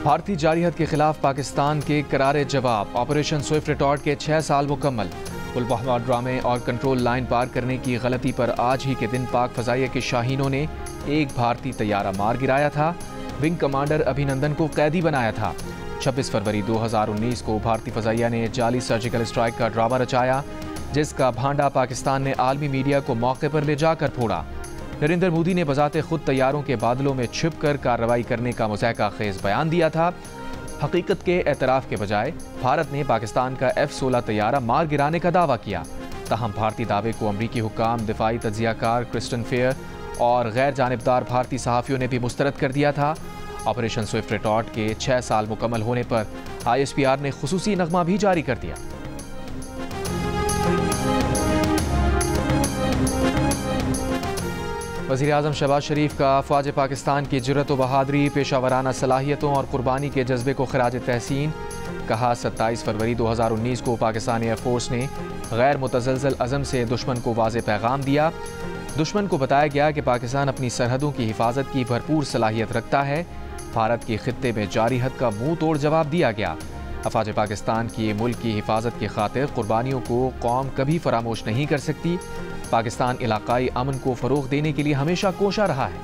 भारतीय जारहीत के खिलाफ पाकिस्तान के करारे जवाब। ऑपरेशन स्विफ्ट रिटॉर्ट के 6 साल मुकम्मल। पुलवामा ड्रामे और कंट्रोल लाइन पार करने की गलती पर आज ही के दिन पाक फजाइया के शाहीनों ने एक भारतीय तैयारा मार गिराया था। विंग कमांडर अभिनंदन को कैदी बनाया था। 26 फरवरी 2019 को भारतीय फजाइया ने जाली सर्जिकल स्ट्राइक का ड्रामा रचाया, जिसका भांडा पाकिस्तान ने आलमी मीडिया को मौके पर ले जाकर फोड़ा। नरेंद्र मोदी ने बजाते खुद तैयारों के बादलों में छिपकर कार्रवाई करने का मुज़ाहिका खेज बयान दिया था। हकीकत के एतराफ़ के बजाय भारत ने पाकिस्तान का F-16 तैयारा मार गिराने का दावा किया। ताहम भारतीय दावे को अमरीकी हुक्काम, दिफाई तज्जियाकार क्रिस्टन फेयर और गैर जानिबदार भारतीय सहाफ़ियों ने भी मुस्तरद कर दिया था। ऑपरेशन स्विफ्ट रिटॉर्ट के 6 साल मुकम्मल होने पर ISPR ने खुसूसी नगमा भी जारी कर दिया। वज़ीर-ए-आज़म शहबाज शरीफ का अफ़वाज पाकिस्तान की जुर्रत व बहादुरी, पेशावराना सलाहियतों और कुर्बानी के जज्बे को खराज तहसीन। कहा 27 फरवरी 2019 को पाकिस्तानी एयरफोर्स ने गैर मुतज़लज़ल अज़म से दुश्मन को वाज़े पैगाम दिया। दुश्मन को बताया गया कि पाकिस्तान अपनी सरहदों की हिफाजत की भरपूर सलाहियत रखता है। भारत की खित्ते में जारहीत का मुँह तोड़ जवाब दिया गया। अफ़वाज पाकिस्तान की मुल्क की हिफाजत की खातिर कुर्बानियों को कौम कभी फरामोश नहीं कर सकती। पाकिस्तान इलाकाई अमन को फ़रोग़ देने के लिए हमेशा कोशा रहा है।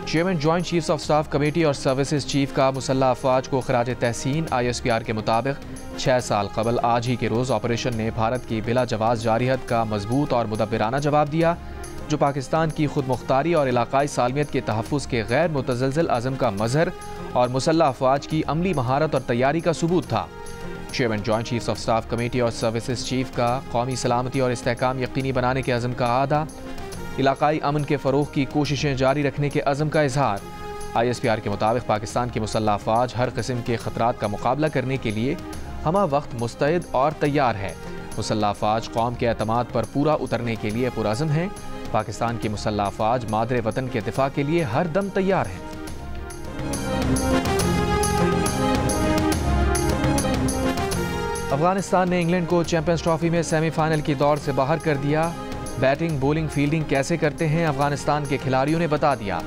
Chairman joint chiefs of staff committee और सर्विसेज चीफ का मुसल्लह अफवाज को खराज तहसीन। ISPR के मुताबिक 6 साल कबल आज ही के रोज़ ऑपरेशन ने भारत की बिला जवाज़ जारहीत का मजबूत और मुदब्बिराना जवाब दिया, जो पाकिस्तान की खुद मुख्तारी और इलाकाई सालमियत के तहफ़्फ़ुज़ के गैर मुतज़लज़ल अज़म का मज़हर और मुसल्लह अफवाज की अमली महारत और तैयारी का सबूत था। Chairman joint chiefs of staff committee और सर्विसेज चीफ का कौमी सलामती और इस्तेहकाम यकीनी बनाने के अज़म का आदा, इलाकाई अमन के फ़रोग़ की कोशिशें जारी रखने के अज़म का इजहार। ISPR के मुताबिक पाकिस्तान की मुसल्लह अफवाज हर किस्म के ख़तरात का मुकाबला करने के लिए हमा वक्त मुस्तैद और तैयार है। मुसल्लह अफवाज कौम के एतमाद पर पूरा उतरने के लिए पुरअज़म हैं। पाकिस्तान की मुसल्लह अफवाज मादरे वतन के दिफा के लिए हर दम तैयार हैं। अफगानिस्तान ने इंग्लैंड को चैंपियंस ट्रॉफी में सेमीफाइनल की दौड़ से बाहर कर दिया। बैटिंग, बॉलिंग, फील्डिंग कैसे करते हैं अफगानिस्तान के खिलाड़ियों ने बता दिया।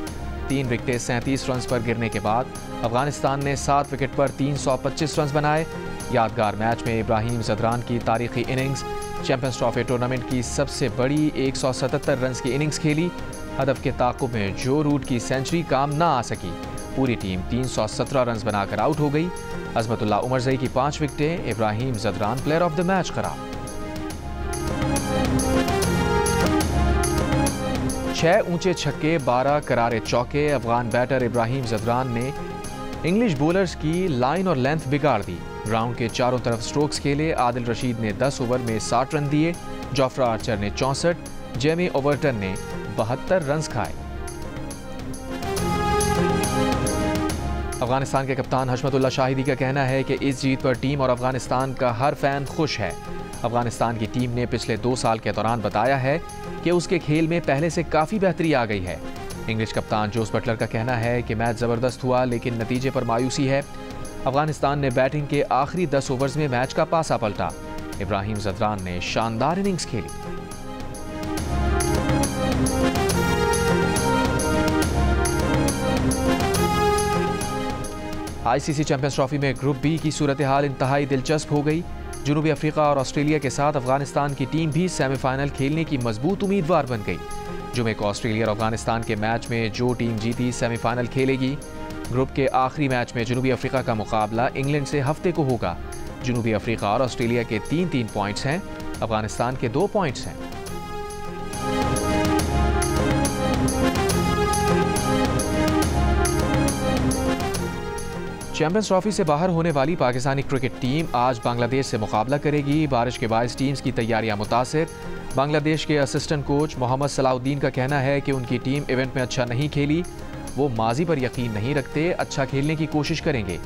3 विकेटें 37 रन पर गिरने के बाद अफगानिस्तान ने 7 विकेट पर 325 रन बनाए। यादगार मैच में इब्राहिम ज़दरान की तारीखी इनिंग्स, चैंपियंस ट्रॉफी टूर्नामेंट की सबसे बड़ी 177 रन की इनिंग्स खेली। हदफ के ताक़ुब में जो रूट की सेंचुरी काम ना आ सकी। पूरी टीम 317 रन बनाकर आउट हो गई। अज़मतुल्लाह उमरज़ई की 5 विकेटें, Ibrahim Zadran player of the match करार। 6 ऊंचे छक्के, 12 करारे चौके। अफगान बैटर इब्राहिम ज़दरान ने इंग्लिश बॉलर्स की लाइन और लेंथ बिगाड़ दी। ग्राउंड के चारों तरफ स्ट्रोक्स खेले। आदिल रशीद ने 10 ओवर में 60 रन दिए। जोफ्रा आर्चर ने 64, जेमी ओवर्टन ने 72 रन खाए। अफगानिस्तान के कप्तान हशमतुल्लाह शाहिदी का कहना है कि इस जीत पर टीम और अफगानिस्तान का हर फैन खुश है। अफगानिस्तान की टीम ने पिछले 2 साल के दौरान बताया है कि उसके खेल में पहले से काफ़ी बेहतरी आ गई है। इंग्लिश कप्तान जोस बटलर का कहना है कि मैच ज़बरदस्त हुआ, लेकिन नतीजे पर मायूसी है। अफगानिस्तान ने बैटिंग के आखिरी 10 ओवर्स में मैच का पासा पलटा। इब्राहिम ज़दरान ने शानदार इनिंग्स खेली। ICC चैंपियंस ट्रॉफी में ग्रुप बी की सूरत हाल इंतहाई दिलचस्प हो गई। जनूबी अफ्रीका और ऑस्ट्रेलिया के साथ अफगानिस्तान की टीम भी सेमीफाइनल खेलने की मजबूत उम्मीदवार बन गई। जुमे को ऑस्ट्रेलिया और अफगानिस्तान के मैच में जो टीम जीती सेमीफाइनल खेलेगी। ग्रुप के आखिरी मैच में जनूबी अफ्रीका का मुकाबला इंग्लैंड से हफ्ते को होगा। जनूबी अफ्रीका और ऑस्ट्रेलिया के 3-3 पॉइंट्स हैं, अफगानिस्तान के 2 पॉइंट्स हैं। चैंपियंस ट्रॉफी से बाहर होने वाली पाकिस्तानी क्रिकेट टीम आज बांग्लादेश से मुकाबला करेगी। बारिश के बायस टीम्स की तैयारियां मुतासिर। बांग्लादेश के असिस्टेंट कोच मोहम्मद सलाउद्दीन का कहना है कि उनकी टीम इवेंट में अच्छा नहीं खेली। वो माजी पर यकीन नहीं रखते, अच्छा खेलने की कोशिश करेंगे।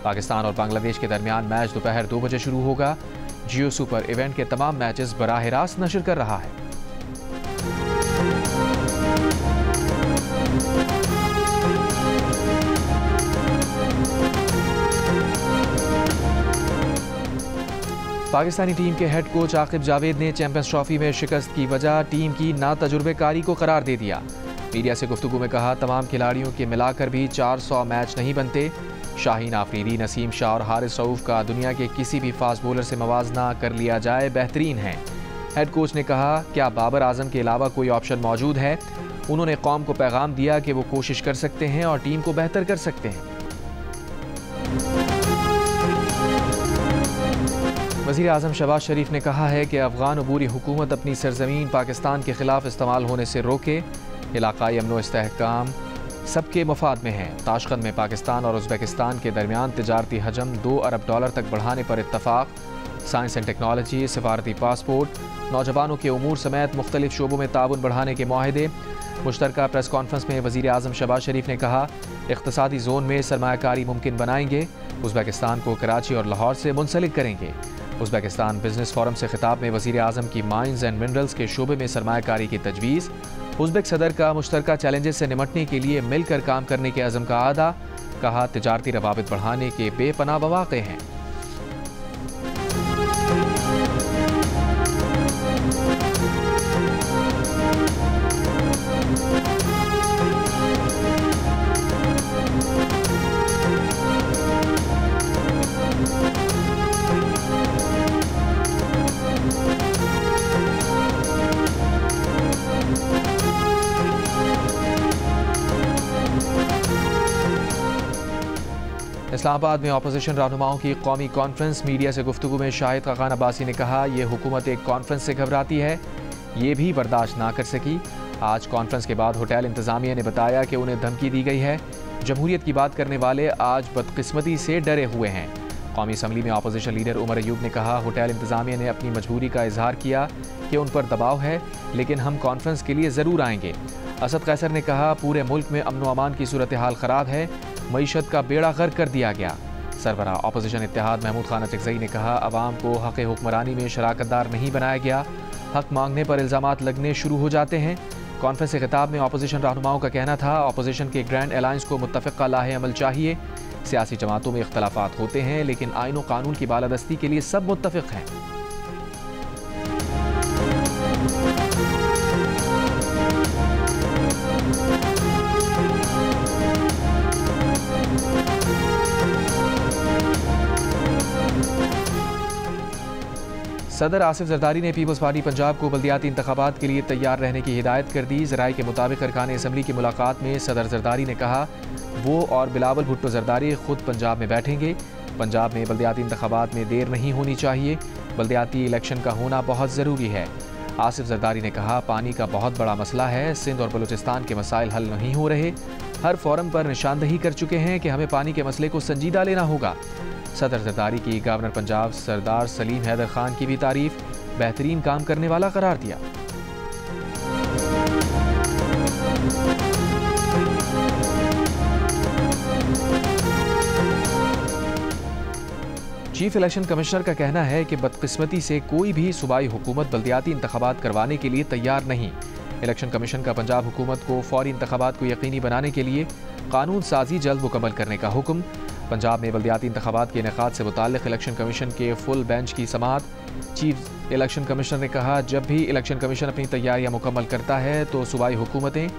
पाकिस्तान और बांग्लादेश के दरमियान मैच दोपहर 2 बजे शुरू होगा। जियो सुपर इवेंट के तमाम मैचेस बराह रास्त नशर कर रहा है। पाकिस्तानी टीम के हेड कोच आकिब जावेद ने चैंपियंस ट्रॉफी में शिकस्त की वजह टीम की नातजुर्बेकारी को करार दे दिया। मीडिया से गुफ्तगू में कहा, तमाम खिलाड़ियों के मिलाकर भी 400 मैच नहीं बनते। शाहीन आफरीदी, नसीम शाह और हारिस रऊफ का दुनिया के किसी भी फास्ट बॉलर से मवाजना कर लिया जाए बेहतरीन है। हेड कोच ने कहा, क्या बाबर आजम के अलावा कोई ऑप्शन मौजूद है? उन्होंने कौम को पैगाम दिया कि वो कोशिश कर सकते हैं और टीम को बेहतर कर सकते हैं। वज़ीर आज़म शहबाज शरीफ ने कहा है कि अफ़गान अबूरी हुकूमत अपनी सरजमीन पाकिस्तान के खिलाफ इस्तेमाल होने से रोके। इलाक़ाई अमन व इस्तेहकाम सबके मफाद में है। ताशकंद में पाकिस्तान और उज़्बेकिस्तान के दरमियान तिजारती हजम $2 अरब तक बढ़ाने पर इत्तफाक। साइंस एंड टेक्नोलॉजी, सफारती पासपोर्ट, नौजवानों के उमूर समेत मुख्तलिफ शोबों में ताउन बढ़ाने के मुआहदे। मुश्तरका प्रेस कॉन्फ्रेंस में वज़ीर आज़म शहबाज शरीफ ने कहा, इक़्तिसादी जोन में सरमायाकारी मुमकिन बनाएंगे। उज़्बेकिस्तान को कराची और लाहौर से मुंसलिक करेंगे। उज़्बेकिस्तान बिजनेस फोरम से खिताब में वज़ीर आज़म की माइंस एंड मिनरल्स के शोबे में सरमायाकारी की तजवीज़। उज़्बेक सदर का मुश्तरका चैलेंजेस से निमटने के लिए मिलकर काम करने के अज़म का आदा। कहा, तिजारती रवाबित बढ़ाने के बेपनाह मौक़े हैं। इस्लामाबाद में अपोजिशन रहनुमाओं की कौमी कॉन्फ्रेंस। मीडिया से गुफ्तगू में शाहिद खान अब्बासी ने कहा, यह हुकूमत एक कॉन्फ्रेंस से घबराती है, ये भी बर्दाश्त ना कर सकी। आज कॉन्फ्रेंस के बाद होटल इंतज़ामिया ने बताया कि उन्हें धमकी दी गई है। जमहूरियत की बात करने वाले आज बदकिस्मती से डरे हुए हैं। कौमी असम्बली में अपोजिशन लीडर उमर अयूब ने कहा, होटल इंतज़ामिया ने अपनी मजबूरी का इजहार किया कि उन पर दबाव है, लेकिन हम कॉन्फ्रेंस के लिए ज़रूर आएंगे। असद कैसर ने कहा, पूरे मुल्क में अमन व अमान की सूरत हाल ख़राब है, मईशत का बेड़ा गर्क कर दिया गया। सरबरा अपोजिशन इत्तेहाद महमूद खान अचकज़ई ने कहा, अवाम को हक़ हुक्मरानी में शराकतदार नहीं बनाया गया। हक़ मांगने पर इल्ज़ामात लगने शुरू हो जाते हैं। कॉन्फ्रेंस के खिताब में अपोजिशन रहनुमाओं का कहना था, अपोजिशन के ग्रैंड अलायंस को मुत्तफ़िक़ा लाहे अमल चाहिए। सियासी जमातों में इख्तलाफात होते हैं, लेकिन आईन व कानून की बालादस्ती के लिए सब मुत्तफ़िक़ हैं। सदर आसिफ जरदारी ने पीपल्स पार्टी पंजाब को बल्दियाती इंतखाबात के लिए तैयार रहने की हिदायत कर दी। ज़राए के मुताबिक अरकान असम्बली की मुलाकात में सदर जरदारी ने कहा, वो और बिलावल भुट्टो जरदारी खुद पंजाब में बैठेंगे। पंजाब में बल्दियाती इंतखाबात में देर नहीं होनी चाहिए। बल्दियाती इलेक्शन का होना बहुत ज़रूरी है। आसिफ जरदारी ने कहा, पानी का बहुत बड़ा मसला है, सिंध और बलूचिस्तान के मसाइल हल नहीं हो रहे। हर फोरम पर निशानदही कर चुके हैं कि हमें पानी के मसले को संजीदा लेना होगा। सदर जरदारी की गवर्नर पंजाब सरदार सलीम हैदर खान की भी तारीफ, बेहतरीन काम करने वाला करार दिया। चीफ इलेक्शन कमिश्नर का कहना है कि बदकिस्मती से कोई भी सूबाई हुकूमत बल्दियाती इंतखाबात करवाने के लिए तैयार नहीं। इलेक्शन कमीशन का पंजाब हुकूमत को फौरी इंतखाबात को यकीनी बनाने के लिए कानून साजी जल्द मुकम्मल करने का हुक्म। पंजाब में बल्दियाती इंतखाबात के इनेकाद से मुताल्लिक़ इलेक्शन कमीशन के फुल बेंच की समाअत। चीफ इलेक्शन कमिश्नर ने कहा, जब भी इलेक्शन कमीशन अपनी तैयारियां मुकम्मल करता है तो सूबाई हुकूमतें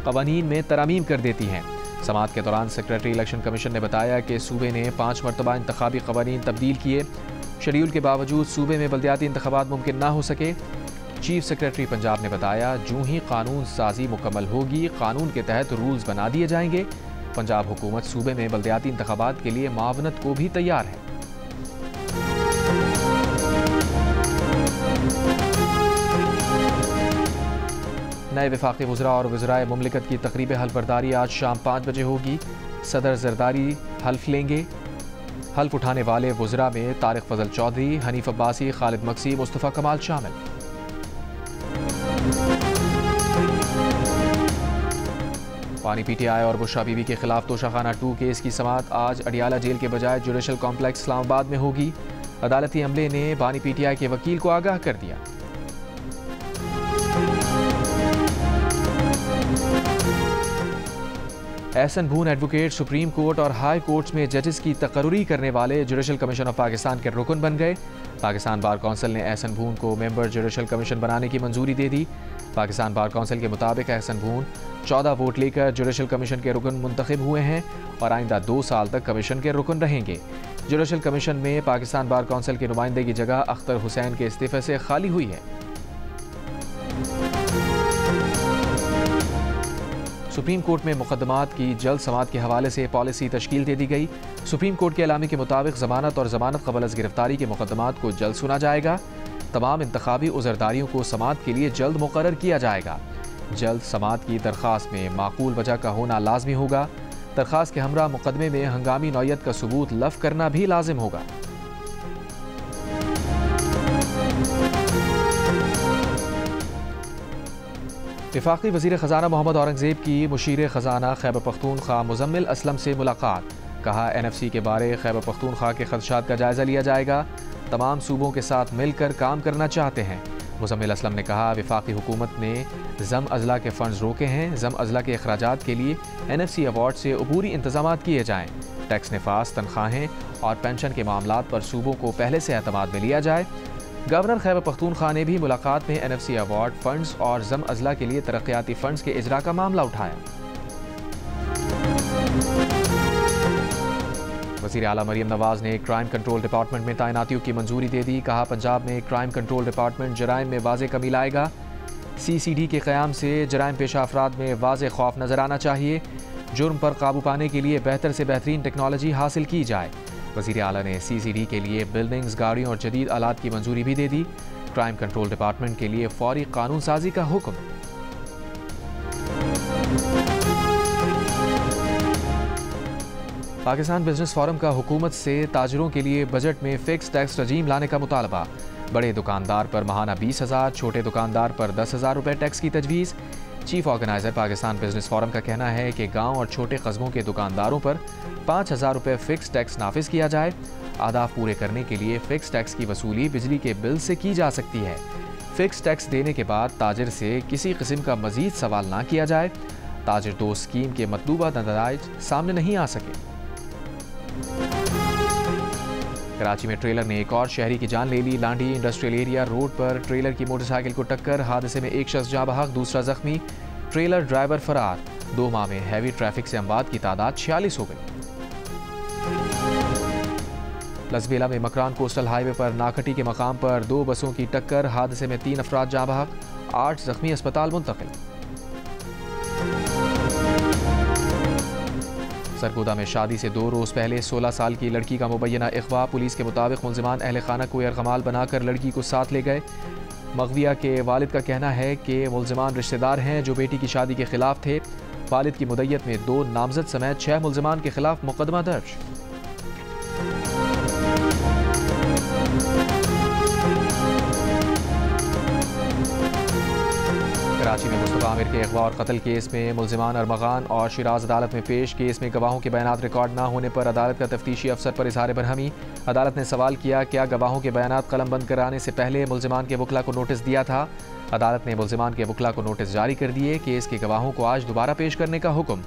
कवानीन में तरमीम कर देती हैं। समाअत के दौरान सेक्रेटरी इलेक्शन कमीशन ने बताया कि सूबे ने 5 मरतबा इंतखाबी कवानीन तब्दील किए। शेड्यूल के बावजूद सूबे में बल्दियाती इंतखाबात मुमकिन ना हो सके। चीफ सेक्रेटरी पंजाब ने बताया, जूँ ही कानून साजी मुकम्मल होगी, कानून के तहत रूल्स बना दिए जाएंगे। पंजाब हुकूमत सूबे में बल्दियाती इंतखाबात के लिए मावनत को भी तैयार है। नए वफाकी वज़रा और वज़राए मुमलिकत की तकरीब हल्फबरदारी आज शाम 5 बजे होगी। सदर जरदारी हल्फ लेंगे। हल्फ उठाने वाले वज़रा में तारिक फजल चौधरी, हनीफ अब्बासी, खालिद मक्सी, मुस्तफ़ा कमाल शामिल। पानी PTI और बुशरा बीबी के खिलाफ तोशाखाना 2 केस की समाअत आज अडियाला जेल के बजाय जुडिशल कॉम्प्लेक्स इस्लामाबाद में होगी। अदालती अमले ने बानी PTI के वकील को आगाह कर दिया। एहसन भून एडवोकेट सुप्रीम कोर्ट और हाई कोर्ट्स में जजेस की तकर्री करने वाले जुडिशल कमीशन ऑफ पाकिस्तान के रुकन बन गए। पाकिस्तान बार कौंसिल ने एहसन भून को मेंबर जुडिशल कमीशन बनाने की मंजूरी दे दी। पाकिस्तान बार कौंसिल के मुताबिक एहसन भून 14 वोट लेकर जुडिशल कमीशन के रुकन मुंतखब हुए हैं और आइंदा 2 साल तक कमीशन के रुकन रहेंगे। जुडिशल कमीशन में पाकिस्तान बार कौंसिल की नुमाइंदगी की जगह अख्तर हुसैन के इस्तीफे से खाली हुई है। सुप्रीम कोर्ट में मुकदमात की जल्द समाअत के हवाले से पॉलिसी तश्कील दे दी गई। सुप्रीम कोर्ट के एलामी के मुताबिक जमानत और जमानत कबल अज़ गिरफ्तारी के मुकदमात को जल्द सुना जाएगा। तमाम इंतखाबी उज़रदारियों को समाअत के लिए जल्द मुकर्रर किया जाएगा। जल्द समाअत की दरख्वास्त में माकूल वजह का होना लाजमी होगा। दरख्वास्त के हमरा मुकदमे में हंगामी नौयत का सबूत लफ करना भी लाजिम होगा। वफाकी वज़ीर ख़जाना मोहम्मद औरंगज़ेब की मुशीर ख़जाना खैबर पख्तूनख्वा मुज़म्मिल असलम से मुलाकात। कहा NFC के बारे खैबर पख्तूनख्वा के खदशात का जायज़ा लिया जाएगा। तमाम सूबों के साथ मिलकर काम करना चाहते हैं। मुज़म्मिल असलम ने कहा वफाकी हुकूमत ने ज़म अज़ला के फ़ंड्स रोके हैं। ज़म अज़ला के अखराजात के लिए NFC अवार्ड से अबूरी इंतज़ाम किए जाएँ। टैक्स नफास, तनख्वाहें और पेंशन के मामलात पर सूबों को पहले से एतमाद में लिया जाए। गवर्नर खैबर पख्तूनख्वा ने भी मुलाकात में NFC अवार्ड फंड्स और ज़म अज़ला के लिए तरक्याती फंड्स के इजरा का मामला उठाया। वज़ीर आला मरियम नवाज़ ने क्राइम कंट्रोल डिपार्टमेंट में तैनातियों की मंजूरी दे दी। कहा पंजाब में क्राइम कंट्रोल डिपार्टमेंट जराइम में वाज़े कमी लाएगा। CCD के क़याम से जराइम पेशा अफराद में वाज़े खौफ नज़र आना चाहिए। जुर्म पर काबू पाने के लिए बेहतर से बेहतरीन टेक्नोलॉजी हासिल की जाए। वज़ीर आला ने CCD के लिए बिल्डिंग्स, गाड़ियों और जदीद आलात की मंजूरी भी दे दी। क्राइम कंट्रोल डिपार्टमेंट के लिए फौरी कानून साजी का हुक्म। पाकिस्तान बिजनेस फोरम का हुकूमत से ताजरों के लिए बजट में फ़िक्स टैक्स रजीम लाने का मुतालबा। बड़े दुकानदार पर माहाना 20,000, छोटे दुकानदार पर 10,000 रुपये टैक्स की तजवीज़। Chief organiser Pakistan business forum का कहना है कि गांव और छोटे कस्बों के दुकानदारों पर 5,000 रुपये फ़िक्स टैक्स नाफिज किया जाए। आदाफ पूरे करने के लिए फ़िक्स टैक्स की वसूली बिजली के बिल से की जा सकती है। फ़िक्स टैक्स देने के बाद ताजिर से किसी किस्म का मज़ीद सवाल ना किया जाए। ताजिर दो स्कीम के मतलूबा नतजाइज सामने नहीं आ सके। कराची में ट्रेलर ने एक और शहरी की जान ले ली। लांडी इंडस्ट्रियल एरिया रोड पर ट्रेलर की मोटरसाइकिल को टक्कर, हादसे में एक शख्स जाँ बहक, दूसरा जख्मी। ट्रेलर ड्राइवर फरार। 2 माह में हैवी ट्रैफिक से अमवात की तादाद 46 हो गई। लसबेला में मकरान कोस्टल हाईवे पर नाखटी के मकाम पर 2 बसों की टक्कर, हादसे में 3 अफराद जाँ बहक, 8 जख्मी अस्पताल मुंतकिल। सरगोदा में शादी से 2 रोज़ पहले 16 साल की लड़की का मुबैना अगवा। पुलिस के मुताबिक मुल्जिमान अहल खाना को यरगमाल बनाकर लड़की को साथ ले गए। मगविया के वालिद का कहना है कि मुल्जिमान रिश्तेदार हैं जो बेटी की शादी के खिलाफ थे। वालिद की मुद्दत में 2 नामजद समेत 6 मुल्जिमान के खिलाफ मुकदमा दर्ज। कराची में मुस्तफा आमिर के अगवा और कत्ल केस में मुल्जिमान अरमगान और शिराज अदालत में पेश। केस में गवाहों के बयानात रिकॉर्ड न होने पर अदालत का तफ्तीशी अफसर पर इजहार बरहमी। अदालत ने सवाल किया, क्या गवाहों के बयानात कलमबंद कराने से पहले मुल्जिमान के वकला को नोटिस दिया था? अदालत ने मुल्जिमान के वकला को नोटिस जारी कर दिए। केस के गवाहों को आज दोबारा पेश करने का हुक्म।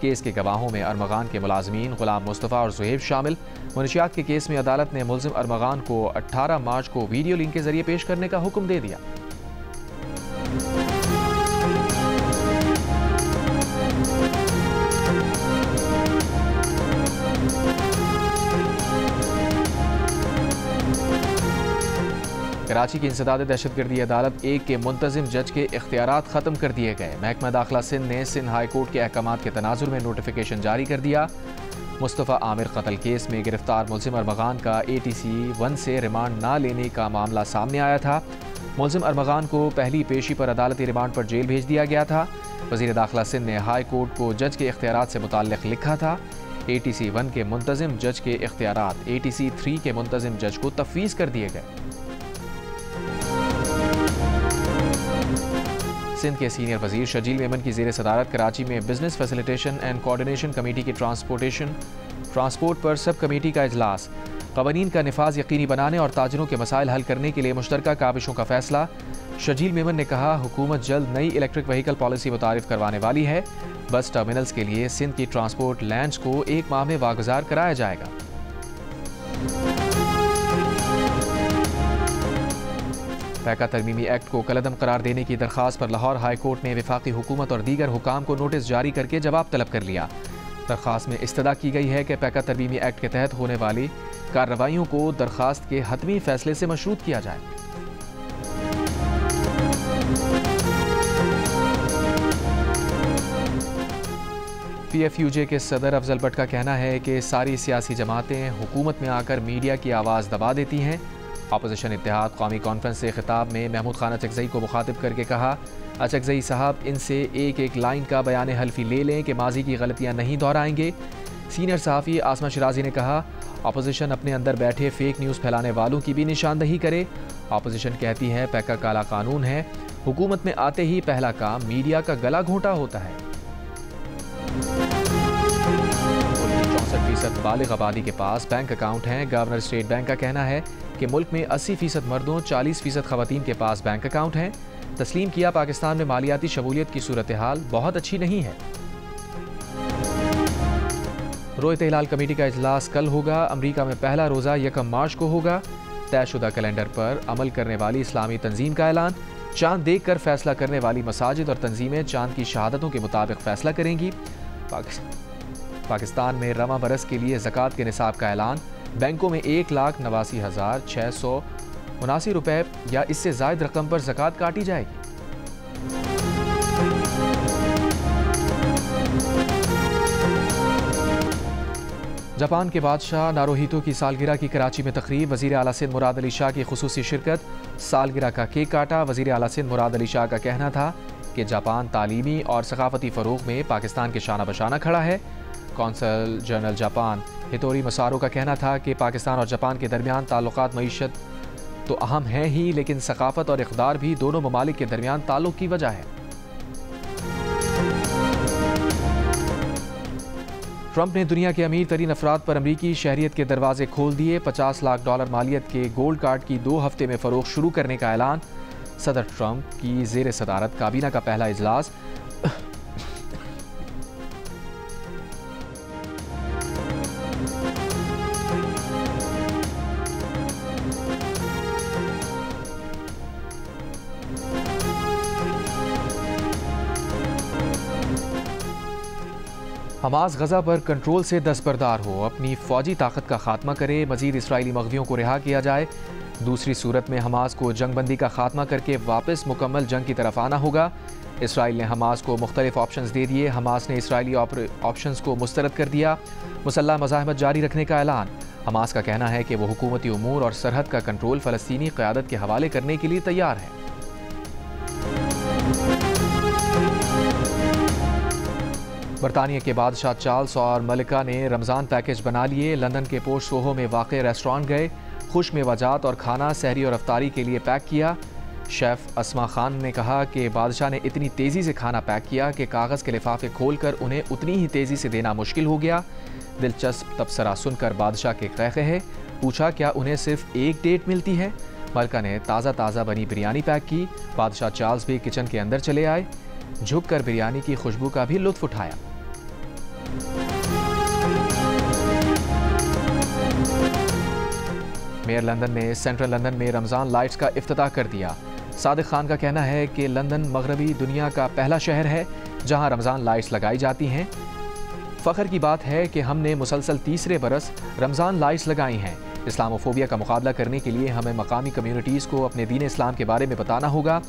केस के गवाहों में अरमगान के मुलाजमीन गुलाम मुस्तफ़ा और ज़ुहैब शामिल। मुनशियात के केस में अदालत ने मुल्जिम अरमगान को 18 मार्च को वीडियो लिंक के जरिए पेश करने का हुक्म दे दिया। कराची की इंसदाद दहशतगर्दी अदालत 1 के मुंतजिम जज के इख्तियारात ख़त्म कर दिए गए। महकमा दाखिला सिंध ने सिंध हाई कोर्ट के अहकामात के तनाजुर में नोटिफिकेशन जारी कर दिया। मुस्तफ़ा आमिर कत्ल केस में गिरफ्तार मुल्जिम अरमगान का ATC 1 से रिमांड ना लेने का मामला सामने आया था। मुल्जिम अरमगान को पहली पेशी पर अदालती रिमांड पर जेल भेज दिया गया था। वज़ीर दाखिला सिंध ने हाई कोर्ट को जज के इख्तियारात से मुताल्लिक़ लिखा था। ATC 1 के मुंतजिम जज के इख्तियारात ATC 3 के मुंतजिम जज को तफवीज़ कर दिए गए। सिंध के सीनियर वजीर शजील मेमन की ज़ेर सदारत कराची में business facilitation and coordination committee की ट्रांसपोर्ट पर सब कमेटी का इजलास। क़वानीन का निफाज यकीनी बनाने और ताजरों के मसाइल हल करने के लिए मुश्तरका काविशों का फैसला। शर्जील मेमन ने कहा, हुकूमत जल्द नई इलेक्ट्रिक व्हीकल पॉलिसी मुतारिफ करवाने वाली है। बस टर्मिनल्स के लिए सिंध की ट्रांसपोर्ट लैंड्स को 1 माह में वागुजार कराया जाएगा। पैका तरमीमी एक्ट को कलअदम करार देने की दरख्वास्त पर लाहौर हाई कोर्ट ने वफाकी हुकूमत और दीगर हुकाम को नोटिस जारी करके जवाब तलब कर लिया। दरख्वास्त में इस्तदा की गई है कि पैका तरमीमी एक्ट के तहत होने वाली कार्रवाइयों को दरख्वास्त के हतमी फैसले से मशरूत किया जाए। PFUJ के सदर अफजल भट्ट का कहना है कि सारी सियासी जमातें हुकूमत में आकर मीडिया की आवाज़ दबा देती हैं। अपोजिशन इत्तेहाद कौमी कॉन्फ्रेंस से खिताब में महमूद खान अचकजई को मुखातिब करके कहा, अचकजई साहब इनसे एक एक लाइन का बयान हल्फी ले लें कि माजी की गलतियां नहीं दोहराएंगे। सीनियर सहाफ़ी आसमा शिराजी ने कहा, अपोजिशन अपने अंदर बैठे फेक न्यूज़ फैलाने वालों की भी निशानदही करे। अपोजिशन कहती है पैका काला कानून है, हुकूमत में आते ही पहला काम मीडिया का गला घोंटा होता है। 64% बालिग आबादी के पास बैंक अकाउंट हैं। गवर्नर स्टेट बैंक का कहना है कि मुल्क में 80% मर्दों 40% खवातीन के पास बैंक अकाउंट हैं। तस्लीम किया, पाकिस्तान में मालियाती शमूलियत की सूरत हाल बहुत अच्छी नहीं है। रोयत हिलाल कमेटी का इजलास कल होगा। अमरीका में पहला रोज़ा 1 मार्च को होगा। तयशुदा कैलेंडर पर अमल करने वाली इस्लामी तंजीम का ऐलान। चांद देख कर फैसला करने वाली मसाजिद और तंजीमें चांद की शहादतों के मुताबिक फैसला करेंगी। पाकिस्तान में रवा बरस के लिए ज़कात के निसाब का ऐलान। बैंकों में 1,89,679 रुपये या इससे ज़ायद रकम पर ज़कात काटी जाएगी। जापान के बादशाह नारुहितो की सालगिरह की कराची में तकरीब। वज़ीर आला सिंध मुराद अली शाह की खुसूसी शिरकत। सालगिरह का केक काटा। वज़ीर आला सिंध मुराद अली शाह का कहना था कि जापान तालीमी और सकाफती फ़रोग़ में पाकिस्तान के शाना बशाना खड़ा है। कौंसल जनरल जापान हितोरी मसारो का कहना था कि पाकिस्तान और जापान के दरमियान ताल्लुकात मईशत तो अहम हैं ही, लेकिन सकाफत और इक़दार भी दोनों ममालिक के दरमियान ताल्लुक़ की वजह है। ट्रंप ने दुनिया के अमीर तरीन अफराद पर अमरीकी शहरियत के दरवाजे खोल दिए। $50 लाख मालियत के गोल्ड कार्ड की 2 हफ्ते में फ़रोख्त शुरू करने का ऐलान। सदर ट्रंप की ज़ेर सदारत काबीना का पहला इजलास। हमास गजा पर कंट्रोल से दस्तबरदार हो, अपनी फौजी ताकत का खात्मा करे, मजीद इसराइली मग़वियों को रिहा किया जाए। दूसरी सूरत में हमास को जंगबंदी का खात्मा करके वापस मुकम्मल जंग की तरफ आना होगा। इसराइल ने हमास को मुख्तलिफ ऑप्शंस दे दिए। हमास ने इसराइली ऑप्शंस को मुस्तरद कर दिया। मुसल्लह मज़ाहमत जारी रखने का ऐलान। हमास का कहना है कि वो हुकूमती उमूर और सरहद का कंट्रोल फ़लस्तीनी क़यादत के हवाले करने के लिए तैयार है। बरतानिया के बादशाह चार्ल्स और मलिका ने रमज़ान पैकेज बना लिए। लंदन के पोर्ट सोहो में वाक़े रेस्टोरेंट गए। खुश मेवाजात और खाना सहरी और अफ्तारी के लिए पैक किया। शेफ़ अस्मा खान ने कहा कि बादशाह ने इतनी तेज़ी से खाना पैक किया कि कागज़ के लिफाफे खोलकर उन्हें उतनी ही तेज़ी से देना मुश्किल हो गया। दिलचस्प तबसरा सुनकर बादशाह के क़हक़हे। पूछा, क्या उन्हें सिर्फ एक डेट मिलती है? मलिका ने ताज़ा बनी बिरयानी पैक की। बादशाह चार्ल्स भी किचन के अंदर चले आए। झुक कर बिरयानी की खुशबू का भी लुत्फ़ उठाया। मेयर लंदन ने सेंट्रल लंदन में रमज़ान लाइट्स का इफ्तिताह कर दिया। सादिक खान का कहना है कि लंदन मगरबी दुनिया का पहला शहर है जहां रमज़ान लाइट्स लगाई जाती हैं। फ़ख्र की बात है कि हमने मुसलसल तीसरे बरस रमज़ान लाइट्स लगाई हैं। इस्लामोफोबिया का मुकाबला करने के लिए हमें मकामी कम्युनिटीज़ को अपने दीन इस्लाम के बारे में बताना होगा।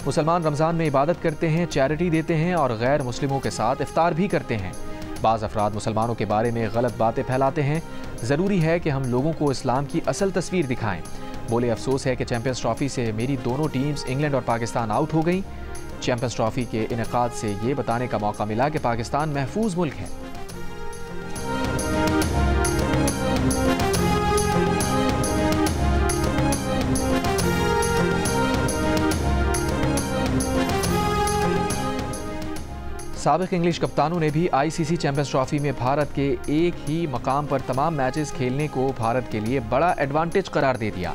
मुसलमान रमज़ान में इबादत करते हैं, चैरिटी देते हैं और गैर मुस्लिमों के साथ इफ्तार भी करते हैं। बाज़ अफराद मुसलमानों के बारे में गलत बातें फैलाते हैं। ज़रूरी है कि हम लोगों को इस्लाम की असल तस्वीर दिखाएं। बोले, अफसोस है कि चैंपियंस ट्रॉफ़ी से मेरी दोनों टीम्स इंग्लैंड और पाकिस्तान आउट हो गई। चैंपियंस ट्रॉफ़ी के इनेकाद से ये बताने का मौका मिला कि पाकिस्तान महफूज मुल्क है। साबिक इंग्लिश कप्तानों ने भी आईसीसी चैंपियंस ट्रॉफी में भारत के एक ही मकाम पर तमाम मैचेस खेलने को भारत के लिए बड़ा एडवांटेज करार दे दिया।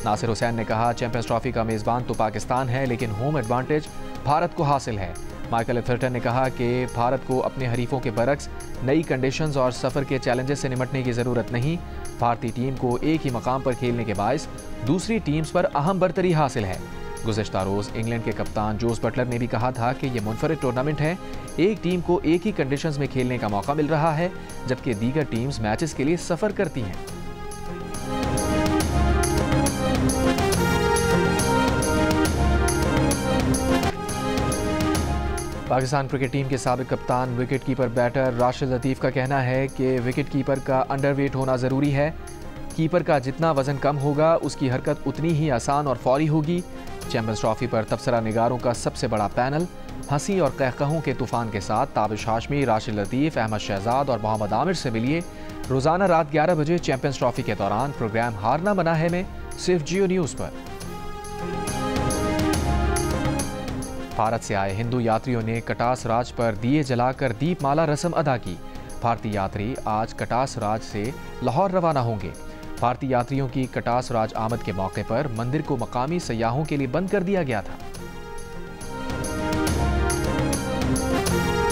नासिर हुसैन ने कहा, चैंपियंस ट्रॉफी का मेज़बान तो पाकिस्तान है, लेकिन होम एडवांटेज भारत को हासिल है। माइकल एथरटन ने कहा कि भारत को अपने हरीफों के बरक्स नई कंडीशंस और सफ़र के चैलेंजेस से निपटने की ज़रूरत नहीं। भारतीय टीम को एक ही मकाम पर खेलने के बायस दूसरी टीम्स पर अहम बरतरी हासिल है। गुज़िश्ता रोज़ इंग्लैंड के कप्तान जोस बटलर ने भी कहा था कि यह मुनफरिद टूर्नामेंट है, एक टीम को एक ही कंडीशंस में खेलने का मौका मिल रहा है, जबकि दीगर टीम्स मैचेस के लिए सफ़र करती हैं। पाकिस्तान क्रिकेट टीम के साबिक कप्तान विकेट कीपर बैटर राशिद लतीफ़ का कहना है कि विकेट कीपर का अंडरवेट होना ज़रूरी है। कीपर का जितना वज़न कम होगा, उसकी हरकत उतनी ही आसान और फौरी होगी। चैंपियंस ट्रॉफी पर तबसरा निगारों का सबसे बड़ा पैनल हंसी और कहकहों के तूफान के साथ ताबिश हाशमी, राशिद लतीफ़, अहमद शहजाद और मोहम्मद आमिर से मिलिए रोज़ाना रात 11 बजे चैंपियंस ट्रॉफी के दौरान प्रोग्राम हारना बना है में सिर्फ जियो न्यूज़ पर। भारत से आए हिंदू यात्रियों ने कटास राज पर दिए जलाकर दीपमाला रस्म अदा की। भारतीय यात्री आज कटास राज से लाहौर रवाना होंगे। भारतीय यात्रियों की कटास राज आमद के मौके पर मंदिर को मकामी सयाहों के लिए बंद कर दिया गया था।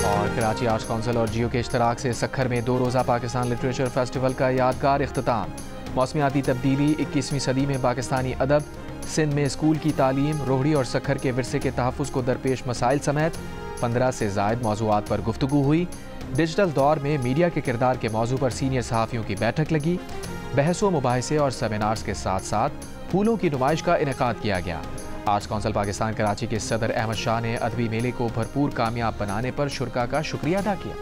और कराची आर्ट्स काउंसिल और जियो के इश्तराक से सखर में 2 रोज़ा पाकिस्तान लिटरेचर फेस्टिवल का यादगार इख्तिताम। मौसमियाती तब्दीली, 21वीं सदी में पाकिस्तानी अदब, सिंध में स्कूल की तालीम, रोहड़ी और सखर के विरसे के तहफ़्फ़ुज़ को दरपेश मसाइल समेत 15 से ज़ायद मौज़ूआत पर गुफ्तगू हुई। डिजिटल दौर में मीडिया के किरदार के मौजू पर सीनियर सहाफ़ियों की बैठक लगी। बहसों, मुबाहिसे और सेमिनार्स के साथ साथ फूलों की नुमाइश का इनेकाद किया गया। आर्ट्स काउंसिल पाकिस्तान कराची के सदर अहमद शाह ने अदबी मेले को भरपूर कामयाब बनाने पर शुरका का शुक्रिया अदा किया।